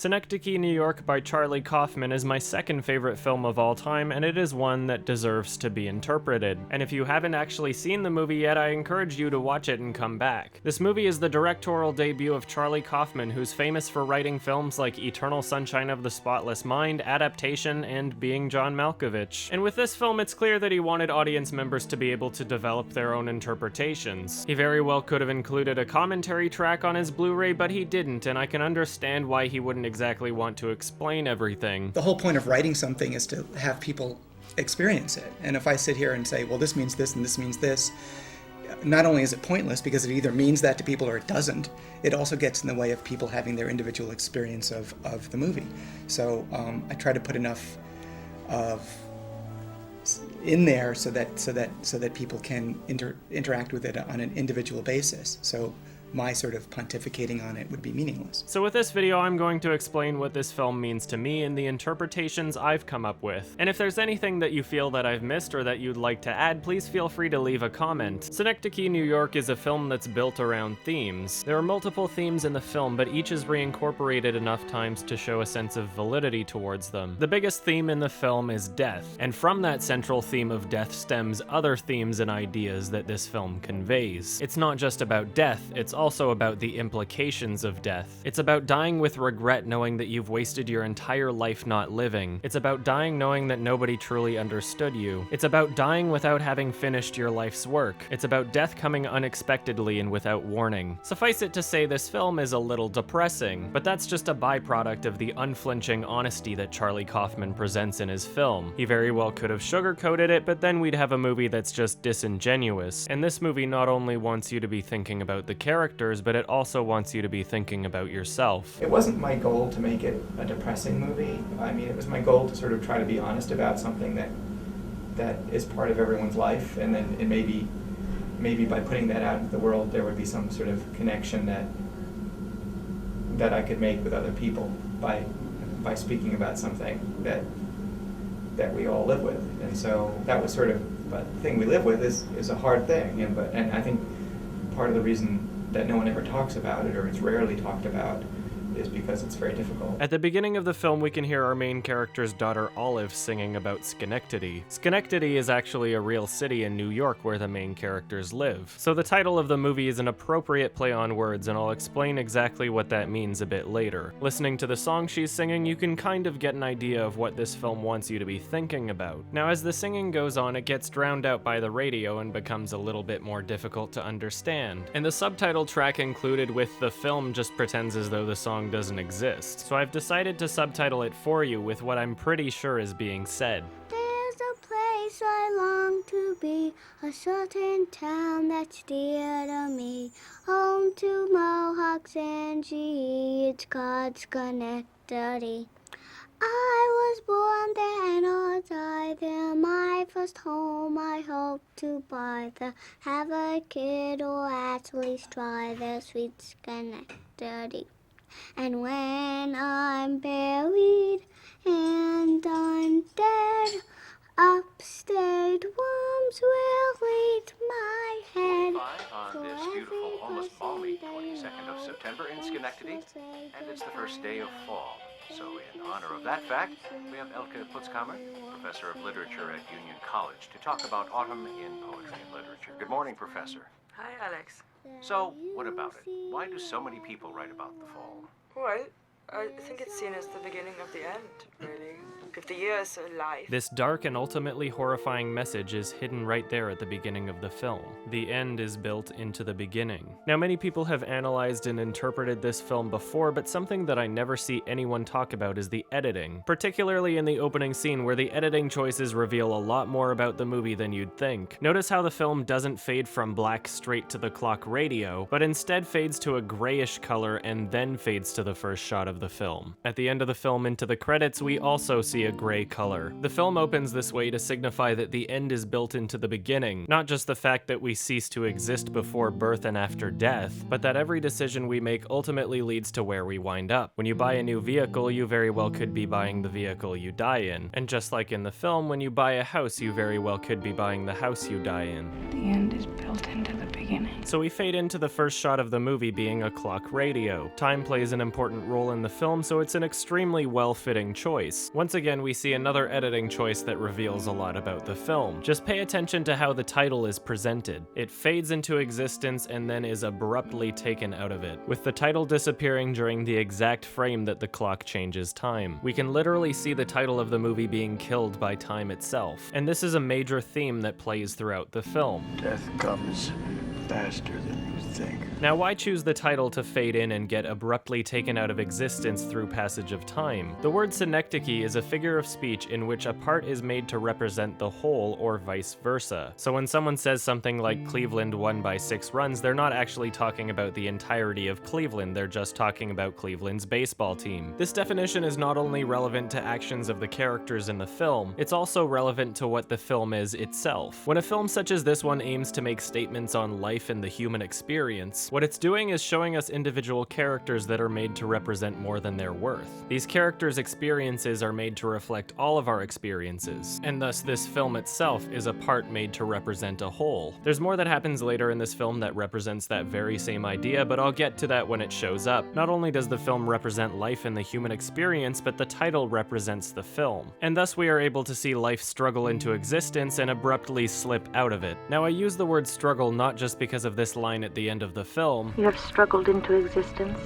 Synecdoche, New York by Charlie Kaufman is my second favorite film of all time, and it is one that deserves to be interpreted. And if you haven't actually seen the movie yet, I encourage you to watch it and come back. This movie is the directorial debut of Charlie Kaufman, who's famous for writing films like Eternal Sunshine of the Spotless Mind, Adaptation, and Being John Malkovich. And with this film, it's clear that he wanted audience members to be able to develop their own interpretations. He very well could have included a commentary track on his Blu-ray, but he didn't, and I can understand why he wouldn't exactly want to explain everything. The whole point of writing something is to have people experience it. And if I sit here and say, well, this means this and this means this, not only is it pointless because it either means that to people or it doesn't, it also gets in the way of people having their individual experience of the movie. So I try to put enough of in there so that people can interact with it on an individual basis. So my sort of pontificating on it would be meaningless. So with this video, I'm going to explain what this film means to me and the interpretations I've come up with. And if there's anything that you feel that I've missed or that you'd like to add, please feel free to leave a comment. Synecdoche, New York is a film that's built around themes. There are multiple themes in the film, but each is reincorporated enough times to show a sense of validity towards them. The biggest theme in the film is death, and from that central theme of death stems other themes and ideas that this film conveys. It's not just about death, it's also about the implications of death. It's about dying with regret knowing that you've wasted your entire life not living. It's about dying knowing that nobody truly understood you. It's about dying without having finished your life's work. It's about death coming unexpectedly and without warning. Suffice it to say, this film is a little depressing, but that's just a byproduct of the unflinching honesty that Charlie Kaufman presents in his film. He very well could have sugarcoated it, but then we'd have a movie that's just disingenuous. And this movie not only wants you to be thinking about the characters, but it also wants you to be thinking about yourself. It wasn't my goal to make it a depressing movie. I mean, it was my goal to sort of try to be honest about something that is part of everyone's life, and then maybe by putting that out into the world, there would be some sort of connection that I could make with other people by speaking about something that we all live with. And so that was sort of, but the thing we live with is a hard thing, and I think part of the reason that no one ever talks about it, or it's rarely talked about, is because it's very difficult. At the beginning of the film, we can hear our main character's daughter Olive singing about Schenectady. Schenectady is actually a real city in New York where the main characters live. So the title of the movie is an appropriate play on words, and I'll explain exactly what that means a bit later. Listening to the song she's singing, you can kind of get an idea of what this film wants you to be thinking about. Now, as the singing goes on, it gets drowned out by the radio and becomes a little bit more difficult to understand. And the subtitle track included with the film just pretends as though the song doesn't exist. So I've decided to subtitle it for you with what I'm pretty sure is being said. There's a place I long to be, a certain town that's dear to me, home to Mohawks and GE, it's called Schenectady. I was born there and I'll die there, my first home I hope to buy there, have a kid or at least try there, sweet Schenectady. And when I'm buried and I'm dead, upstate worms will eat my head. On this beautiful, almost balmy 22nd of September in Schenectady, and it's the first day of fall. So in honor of that fact, we have Elke Putzkammer, Professor of Literature at Union College, to talk about autumn in poetry and literature. Good morning, Professor. Hi, Alex. So, what about it? Why do so many people write about the fall? Well, I think it's seen as the beginning of the end, really. 50 years of life. This dark and ultimately horrifying message is hidden right there at the beginning of the film. The end is built into the beginning. Now, many people have analyzed and interpreted this film before, but something that I never see anyone talk about is the editing, particularly in the opening scene where the editing choices reveal a lot more about the movie than you'd think. Notice how the film doesn't fade from black straight to the clock radio, but instead fades to a grayish color and then fades to the first shot of the film. At the end of the film into the credits, we also see a gray color. The film opens this way to signify that the end is built into the beginning, not just the fact that we cease to exist before birth and after death, but that every decision we make ultimately leads to where we wind up. When you buy a new vehicle, you very well could be buying the vehicle you die in. And just like in the film, when you buy a house, you very well could be buying the house you die in. The end is built into the beginning. So we fade into the first shot of the movie being a clock radio. Time plays an important role in the film, so it's an extremely well-fitting choice. Once again, we see another editing choice that reveals a lot about the film. Just pay attention to how the title is presented. It fades into existence and then is abruptly taken out of it, with the title disappearing during the exact frame that the clock changes time. We can literally see the title of the movie being killed by time itself, and this is a major theme that plays throughout the film. Death comes faster than you think. Now, why choose the title to fade in and get abruptly taken out of existence through passage of time? The word synecdoche is a figure of speech in which a part is made to represent the whole or vice versa. So when someone says something like Cleveland won by 6 runs, they're not actually talking about the entirety of Cleveland, they're just talking about Cleveland's baseball team. This definition is not only relevant to actions of the characters in the film, it's also relevant to what the film is itself. When a film such as this one aims to make statements on life and the human experience, what it's doing is showing us individual characters that are made to represent more than their worth. These characters' experiences are made to reflect all of our experiences, and thus this film itself is a part made to represent a whole. There's more that happens later in this film that represents that very same idea, but I'll get to that when it shows up. Not only does the film represent life and the human experience, but the title represents the film, and thus we are able to see life struggle into existence and abruptly slip out of it. Now, I use the word struggle not just because of this line at the end of the film, You have struggled into existence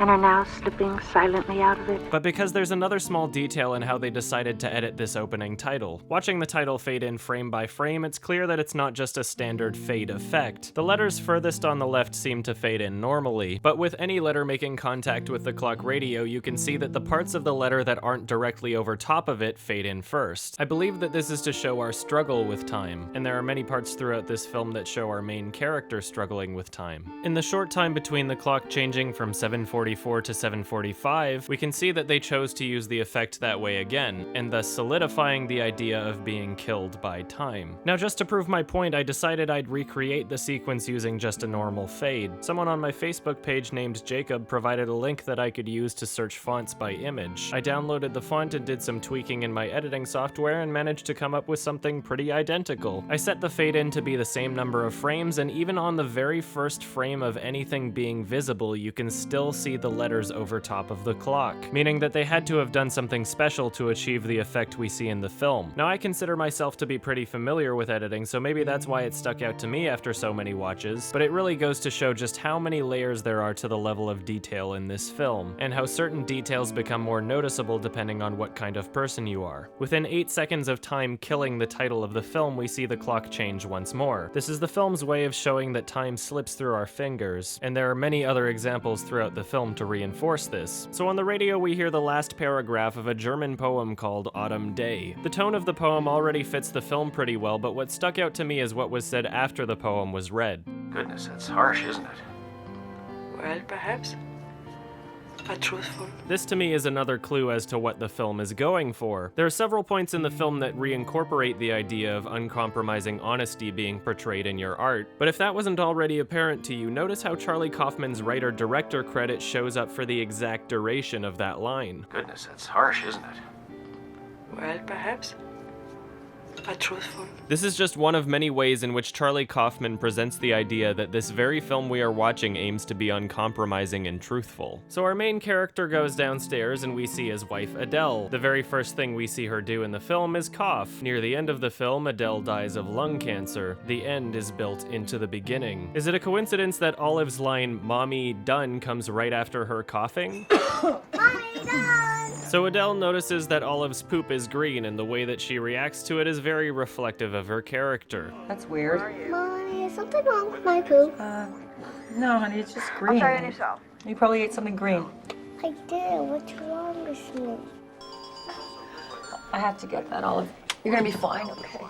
and are now slipping silently out of it. but because there's another small detail in how they decided to edit this opening title. Watching the title fade in frame by frame, it's clear that it's not just a standard fade effect. The letters furthest on the left seem to fade in normally, but with any letter making contact with the clock radio, you can see that the parts of the letter that aren't directly over top of it fade in first. I believe that this is to show our struggle with time, and there are many parts throughout this film that show our main character struggling with time. In the short time between the clock changing from 7:44 to 7:45, we can see that they chose to use the effect that way again, and thus solidifying the idea of being killed by time. Now, just to prove my point, I decided I'd recreate the sequence using just a normal fade. Someone on my Facebook page named Jacob provided a link that I could use to search fonts by image. I downloaded the font and did some tweaking in my editing software and managed to come up with something pretty identical. I set the fade in to be the same number of frames, and even on the very first frame of anything being visible, you can still see the letters over top of the clock, meaning that they had to have done something special to achieve the effect we see in the film. Now, I consider myself to be pretty familiar with editing, so maybe that's why it stuck out to me after so many watches, but it really goes to show just how many layers there are to the level of detail in this film, and how certain details become more noticeable depending on what kind of person you are. Within 8 seconds of time killing the title of the film, we see the clock change once more. This is the film's way of showing that time slips through our fingers, and there are many other examples throughout the film to reinforce this. So on the radio, we hear the last paragraph of a German poem called Autumn Day. The tone of the poem already fits the film pretty well, but what stuck out to me is what was said after the poem was read. Goodness, that's harsh, isn't it? Well, perhaps. But truthful. This to me is another clue as to what the film is going for. There are several points in the film that reincorporate the idea of uncompromising honesty being portrayed in your art, but if that wasn't already apparent to you, notice how Charlie Kaufman's writer-director credit shows up for the exact duration of that line. Goodness, that's harsh, isn't it? Well, perhaps. But truthful. This is just one of many ways in which Charlie Kaufman presents the idea that this very film we are watching aims to be uncompromising and truthful. So our main character goes downstairs and we see his wife Adele. The very first thing we see her do in the film is cough. Near the end of the film, Adele dies of lung cancer. The end is built into the beginning. Is it a coincidence that Olive's line, "Mommy, done," comes right after her coughing? Mommy, done! So Adele notices that Olive's poop is green, and the way that she reacts to it is very reflective of her character. That's weird. Mommy, is something wrong with my poop? No, honey, it's just green. Try it yourself. You probably ate something green. I did. What's wrong with me? I have to get that, Olive. You're gonna be fine, okay?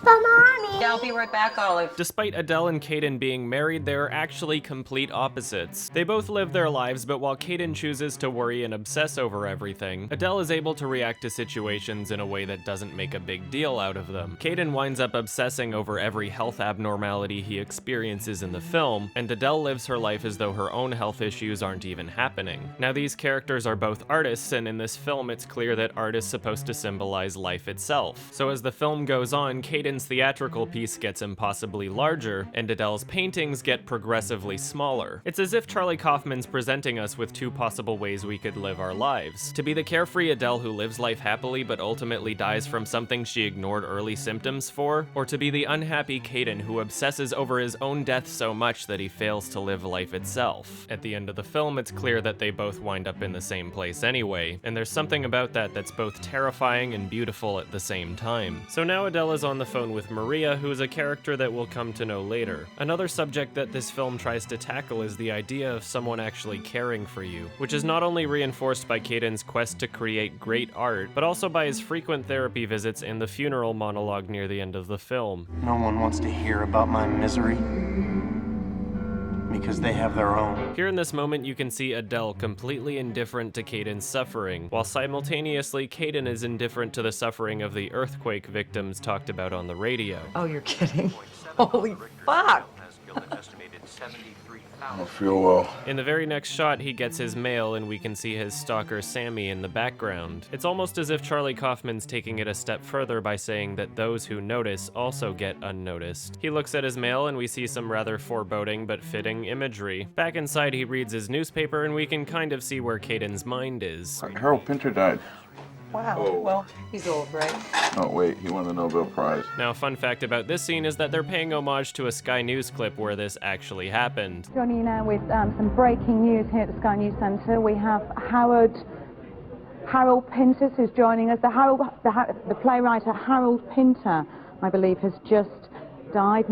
But Mommy! Yeah, I'll be right back, Olive. Despite Adele and Caden being married, they're actually complete opposites. They both live their lives, but while Caden chooses to worry and obsess over everything, Adele is able to react to situations in a way that doesn't make a big deal out of them. Caden winds up obsessing over every health abnormality he experiences in the film, and Adele lives her life as though her own health issues aren't even happening. Now, these characters are both artists, and in this film it's clear that art is supposed to symbolize life itself. So as the film goes on, Caden Caden's theatrical piece gets impossibly larger, and Adele's paintings get progressively smaller. It's as if Charlie Kaufman's presenting us with two possible ways we could live our lives. To be the carefree Adele who lives life happily but ultimately dies from something she ignored early symptoms for, or to be the unhappy Caden who obsesses over his own death so much that he fails to live life itself. At the end of the film, it's clear that they both wind up in the same place anyway, and there's something about that that's both terrifying and beautiful at the same time. So now Adele is on the phone with Maria, who is a character that we'll come to know later. Another subject that this film tries to tackle is the idea of someone actually caring for you, which is not only reinforced by Caden's quest to create great art, but also by his frequent therapy visits and the funeral monologue near the end of the film. No one wants to hear about my misery, because they have their own. Here in this moment, you can see Adele completely indifferent to Caden's suffering, while simultaneously Caden is indifferent to the suffering of the earthquake victims talked about on the radio. Oh, you're kidding. Holy fuck! I don't feel well. In the very next shot, he gets his mail and we can see his stalker Sammy in the background. It's almost as if Charlie Kaufman's taking it a step further by saying that those who notice also get unnoticed. He looks at his mail and we see some rather foreboding but fitting imagery. Back inside, he reads his newspaper and we can kind of see where Caden's mind is. Harold Pinter died. Wow. Well, he's old, right? Oh, wait, he won the Nobel Prize. Now, a fun fact about this scene is that they're paying homage to a Sky News clip where this actually happened. Joining you now with some breaking news here at the Sky News Centre. We have Harold Pinter who's joining us. The playwright Harold Pinter, I believe, has just died.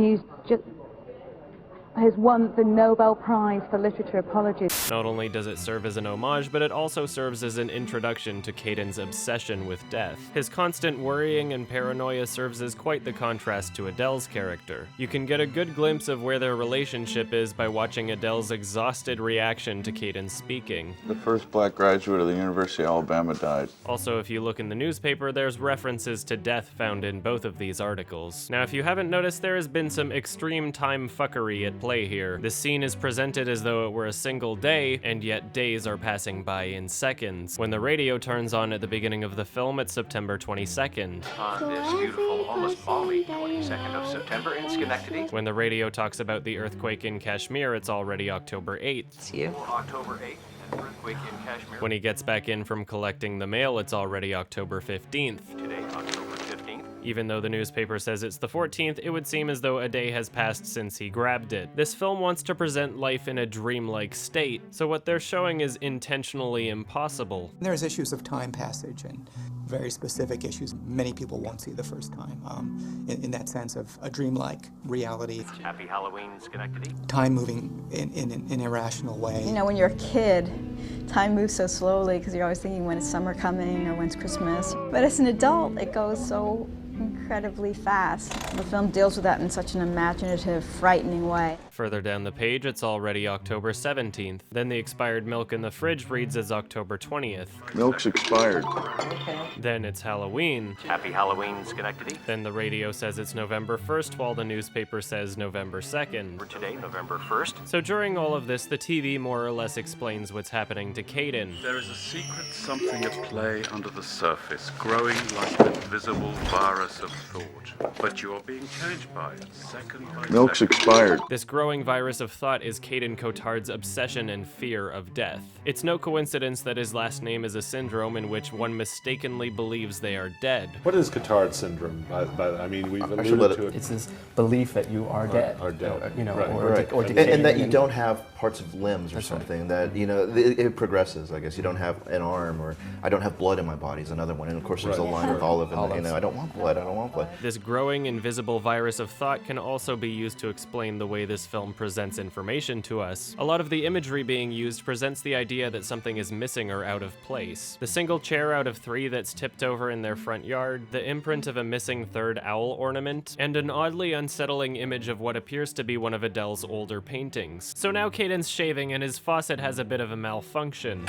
Has won the Nobel Prize for Literature. Apologies. Not only does it serve as an homage, but it also serves as an introduction to Caden's obsession with death. His constant worrying and paranoia serves as quite the contrast to Adele's character. You can get a good glimpse of where their relationship is by watching Adele's exhausted reaction to Caden speaking. The first black graduate of the University of Alabama died. Also, if you look in the newspaper, there's references to death found in both of these articles. Now, if you haven't noticed, there has been some extreme time fuckery at play here. This scene is presented as though it were a single day, and yet days are passing by in seconds. When the radio turns on at the beginning of the film, it's September 22nd. On this beautiful, almost balmy 22nd of September in Schenectady. When the radio talks about the earthquake in Kashmir, it's already October 8th. It's you. October 8th, an earthquake in Kashmir. When he gets back in from collecting the mail, it's already October 15th. Today, October 15th. Even though the newspaper says it's the 14th, it would seem as though a day has passed since he grabbed it. This film wants to present life in a dreamlike state, so what they're showing is intentionally impossible. There's issues of time passage and very specific issues many people won't see the first time, in that sense of a dreamlike reality. Happy Halloween, Schenectady. Time moving in an irrational way. You know, when you're a kid, time moves so slowly because you're always thinking when is summer coming or when's Christmas. But as an adult, it goes so incredibly fast. The film deals with that in such an imaginative, frightening way. Further down the page, it's already October 17th. Then the expired milk in the fridge reads as October 20th. Milk's expired. Okay. Then it's Halloween. Happy Halloween, Schenectady. Then the radio says it's November 1st, while the newspaper says November 2nd. For today, November 1st. So during all of this, the TV more or less explains what's happening to Caden. There is a secret something at play under the surface, growing like an invisible virus of thought. But you're being changed by it, second by Milk's second. expired. This growing virus of thought is Caden Cotard's obsession and fear of death. It's no coincidence that his last name is a syndrome in which one mistakenly believes they are dead. What is Cotard syndrome? I mean, we've I should alluded let to it. It's this belief that you are dead. Are dead. You know, Right. or, Right. or And- decaying. And that you don't have parts of limbs or That's right. something, that, you know, it progresses, I guess. You don't have an arm, or I don't have blood in my body is another one. And of course there's a Right. line with Olive, and, you Olive. know, I don't want blood, I don't want blood. This growing invisible virus of thought can also be used to explain the way this film presents information to us. A lot of the imagery being used presents the idea that something is missing or out of place. The single chair out of 3 that's tipped over in their front yard, the imprint of a missing third owl ornament, and an oddly unsettling image of what appears to be one of Adele's older paintings. So now Caden's shaving and his faucet has a bit of a malfunction.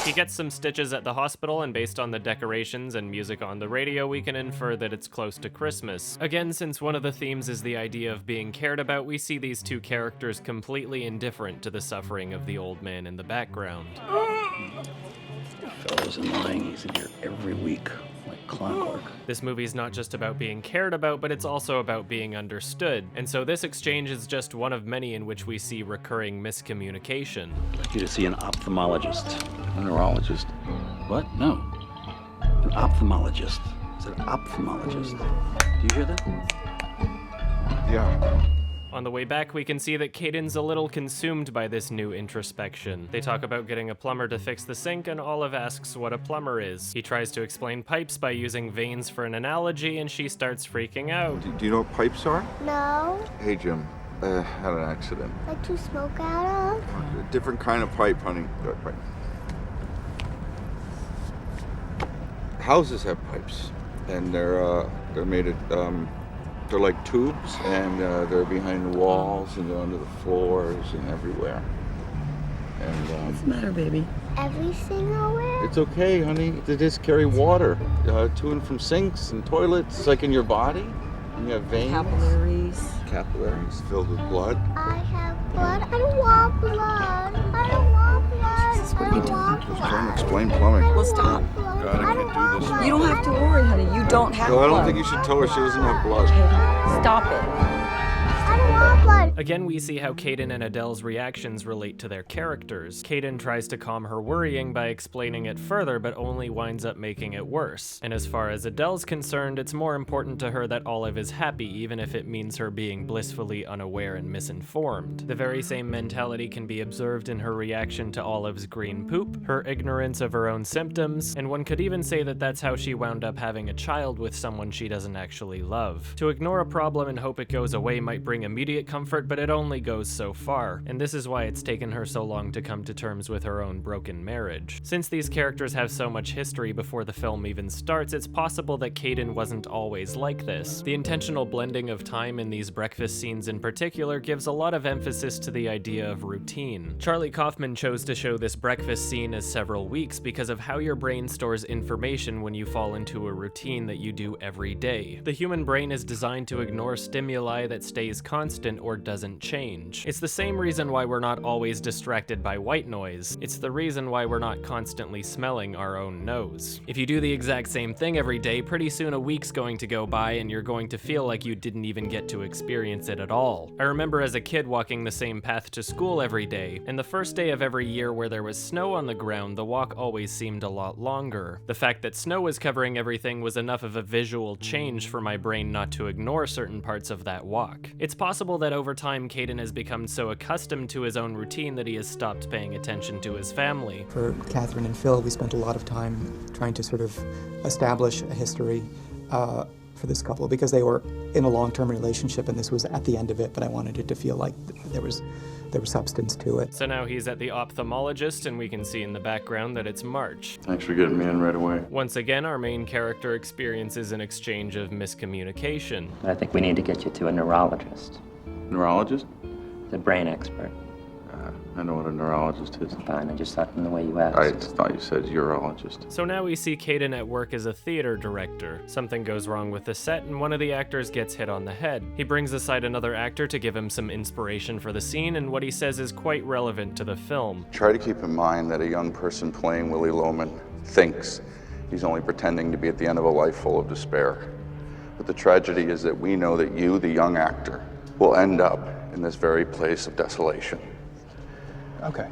He gets some stitches at the hospital, and based on the decorations and music on the radio, we can infer that it's close to Christmas. Again, since one of the themes is the idea of being cared about, we see these two characters completely indifferent to the suffering of the old man in the background. fellow isn't lying. He's in here every week, like clockwork. This movie's not just about being cared about, but it's also about being understood. And so this exchange is just one of many in which we see recurring miscommunication. I'd like you to see an ophthalmologist. A neurologist. What? No. An ophthalmologist. I said ophthalmologist. Do you hear that? Yeah. On the way back, we can see that Caden's a little consumed by this new introspection. They talk about getting a plumber to fix the sink, and Olive asks what a plumber is. He tries to explain pipes by using veins for an analogy, and she starts freaking out. Do you know what pipes are? No. Hey, Jim. Had an accident. Like to smoke out of? A different kind of pipe, honey. Right. Houses have pipes, and they're made of they're like tubes, and they're behind the walls and they're under the floors and everywhere. And What's the matter, baby? Everything nowhere? it's okay, honey. They just carry water to and from sinks and toilets. It's like in your body. And you have veins. Capillaries filled with blood. I have blood. I don't want blood. I don't want blood. Jesus, what are you doing? I'm trying to explain plumbing. Well, stop. God, I can't do this. You don't have to worry, honey. You don't have No, I don't blood. think you should tell her she doesn't have blood. Stop it. I don't want blood. Again, we see how Caden and Adele's reactions relate to their characters. Caden tries to calm her worrying by explaining it further, but only winds up making it worse. And as far as Adele's concerned, it's more important to her that Olive is happy, even if it means her being blissfully unaware and misinformed. The very same mentality can be observed in her reaction to Olive's green poop, her ignorance of her own symptoms, and one could even say that that's how she wound up having a child with someone she doesn't actually love. To ignore a problem and hope it goes away might bring immediate comfort, but it only goes so far, and this is why it's taken her so long to come to terms with her own broken marriage. Since these characters have so much history before the film even starts, it's possible that Caden wasn't always like this. The intentional blending of time in these breakfast scenes in particular gives a lot of emphasis to the idea of routine. Charlie Kaufman chose to show this breakfast scene as several weeks because of how your brain stores information when you fall into a routine that you do every day. The human brain is designed to ignore stimuli that stays constant or doesn't change. It's the same reason why we're not always distracted by white noise. It's the reason why we're not constantly smelling our own nose. If you do the exact same thing every day, pretty soon a week's going to go by and you're going to feel like you didn't even get to experience it at all. I remember as a kid walking the same path to school every day, and the first day of every year where there was snow on the ground, the walk always seemed a lot longer. The fact that snow was covering everything was enough of a visual change for my brain not to ignore certain parts of that walk. It's possible that over time Caden has become so accustomed to his own routine that he has stopped paying attention to his family. For Catherine and Phil, we spent a lot of time trying to sort of establish a history for this couple because they were in a long-term relationship and this was at the end of it, but I wanted it to feel like there was substance to it. So now he's at the ophthalmologist and we can see in the background that it's March. Thanks for getting me in right away. Once again, our main character experiences an exchange of miscommunication. I think we need to get you to a neurologist. Neurologist? The brain expert. I know what a neurologist is. Fine, I just thought from the way you asked. I thought you said urologist. So now we see Caden at work as a theater director. Something goes wrong with the set and one of the actors gets hit on the head. He brings aside another actor to give him some inspiration for the scene, and what he says is quite relevant to the film. Try to keep in mind that a young person playing Willy Loman thinks he's only pretending to be at the end of a life full of despair. But the tragedy is that we know that you, the young actor, will end up in this very place of desolation. Okay.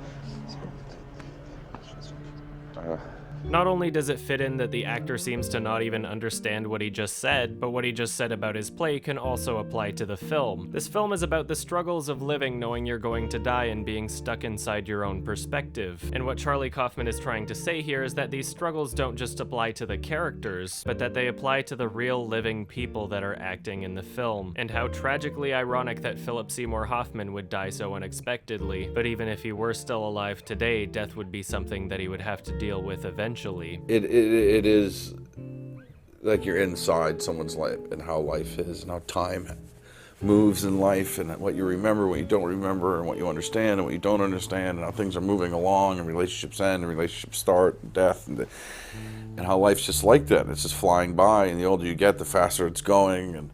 Not only does it fit in that the actor seems to not even understand what he just said, but what he just said about his play can also apply to the film. This film is about the struggles of living knowing you're going to die and being stuck inside your own perspective. And what Charlie Kaufman is trying to say here is that these struggles don't just apply to the characters, but that they apply to the real living people that are acting in the film. And how tragically ironic that Philip Seymour Hoffman would die so unexpectedly, but even if he were still alive today, death would be something that he would have to deal with eventually. It is like you're inside someone's life and how life is and how time moves in life and what you remember, what you don't remember, and what you understand and what you don't understand, and how things are moving along and relationships end and relationships start and death and how life's just like that. It's just flying by, and the older you get, the faster it's going. And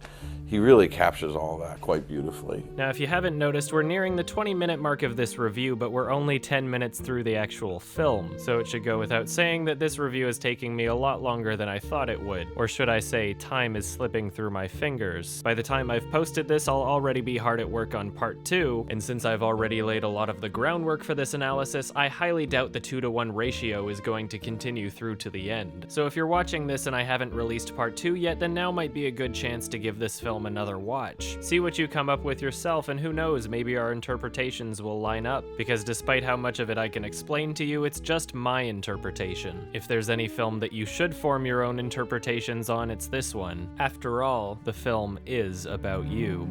he really captures all that quite beautifully. Now, if you haven't noticed, we're nearing the 20-minute mark of this review, but we're only 10 minutes through the actual film, so it should go without saying that this review is taking me a lot longer than I thought it would. Or should I say, time is slipping through my fingers. By the time I've posted this, I'll already be hard at work on part 2, and since I've already laid a lot of the groundwork for this analysis, I highly doubt the 2-to-1 ratio is going to continue through to the end. So if you're watching this and I haven't released part 2 yet, then now might be a good chance to give this film another watch. See what you come up with yourself, and who knows, maybe our interpretations will line up, because despite how much of it I can explain to you, it's just my interpretation. If there's any film that you should form your own interpretations on, it's this one. After all, the film is about you.